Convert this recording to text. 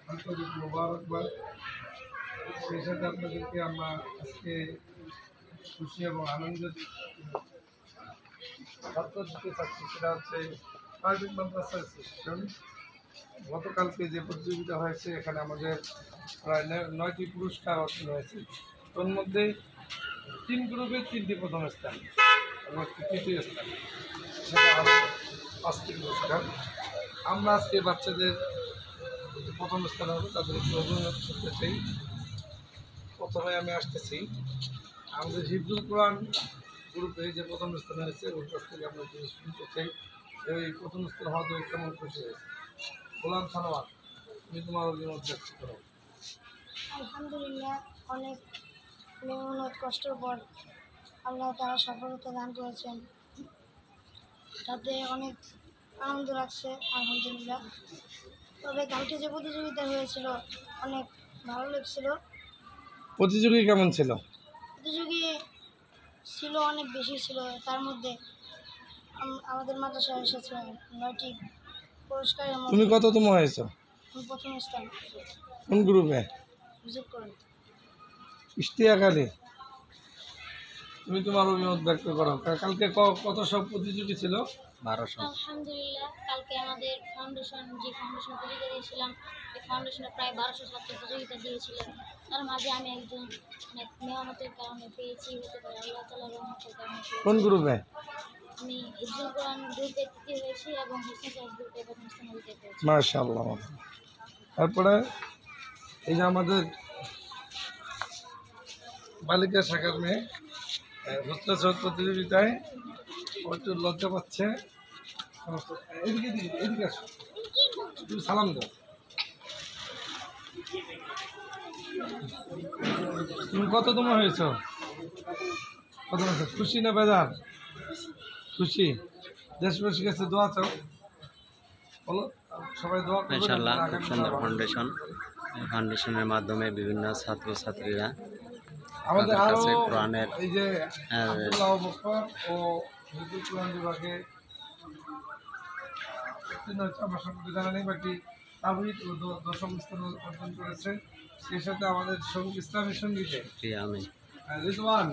আন্তরিক মোবারকবাদ। সেই সাথে আপনাদেরকে আমরা আজকে খুশি এবং আনন্দ বার্তা দিতে চাচ্ছি, সেটা হচ্ছে প্রাইভেট মাদ্রাসা অ্যাসোসিয়েশন গতকালকে যে প্রতিযোগিতা হয়েছে এখানে আমাদের প্রায় 9টি পুরস্কার অর্জন হয়েছে। তোর মধ্যে 3 গ্রুপে 3টি প্রথম স্থান এবং 1টি তৃতীয় স্থান, সেটা আরও 5টি পুরস্কার। আমরা আজকে বাচ্চাদের প্রথম স্থান হবে তাদের একটু অভিনন্দন করতে চাই। প্রথমে আমি আসতেছি আমাদের হিফজুল কোরআন গ্রুপে যে প্রথম স্থান হয়েছে ওর কাছ থেকে আমরা জিনিস শুনতে চাই। এই প্রথম স্থান হওয়াতে কেমন খুশি হয়েছে? গোলাম সানোয়ার, তুমি তোমার অভিমত ব্যক্ত করো। আলহামদুলিল্লাহ, অনেক মেহনত কষ্টের পর আল্লাহ তারা সফলতা দান করেছেন, তাতে অনেক আনন্দ লাগছে আলহামদুলিল্লাহ। তবে কালকে যে প্রতিযোগিতা হয়েছিল অনেক ভালো লাগছিল। প্রতিযোগী কেমন ছিল? প্রতিযোগী ছিল অনেক বেশি ছিল, তার মধ্যে আমাদের মাদ্রাসায় এসেছে 9টি পুরস্কারের মধ্যে। তুমি কততম হয়েছ? প্রথম স্থান। কোন গ্রুপে? ভিজিট করেন ইশতিয়াক আলী, তুমি তোমার অভিমত ব্যক্ত করো। কালকে কত সব প্রতিযোগী ছিল? 1200। আলহামদুলিল্লাহ, কালকে আমাদের ফাউন্ডেশন প্রতিযোগিতা দিয়েছিলাম, এই ফাউন্ডেশনে প্রায় 1200 ছাত্র প্রতিযোগিতা দিয়েছিলেন। তার মাঝে আমি একজন অনেক মেহনতের কারণে পেয়েছি, হতে পারে আল্লাহ তাআলার রহমতের কারণে। কোন গ্রুপে? আমি হিফজুল কোরআন গ্রুপে তৃতীয় হয়েছি এবং হোসেন সাহেব গ্রুপে প্রথম স্থান অধিকার করেছি। মাশাআল্লাহ। তারপরে এই যে আমাদের বালিকা শাখার মেয়ে হোসনা সৈয়দ প্রতিযোগিতায় একটু লজ্জা পাচ্ছে। এদিকে এদিকে আসো, তুমি সালাম দাও। তুমি কততম হয়েছ? প্রথম হয়েছ, খুশি না বেজার? খুশি। দেশবাসীর কাছে দোয়া চাও, বলো সবাই দোয়া করবে। ইনশাআল্লাহ খুব সুন্দর ফাউন্ডেশন, এই ফাউন্ডেশনের মাধ্যমে বিভিন্ন ছাত্রছাত্রীরা আমাদের আরো কোরআনের এই যে আব্দুল্লাহ বকর ও হিফজুল কোরআন বিভাগে আমার সম্পর্কে জানা নেই, বাকি তাওহীদ ও 10ম স্থান অর্জন করেছে। সেই সাথে আমাদের ইসলামী সঙ্গীতে আমি রিজওয়ান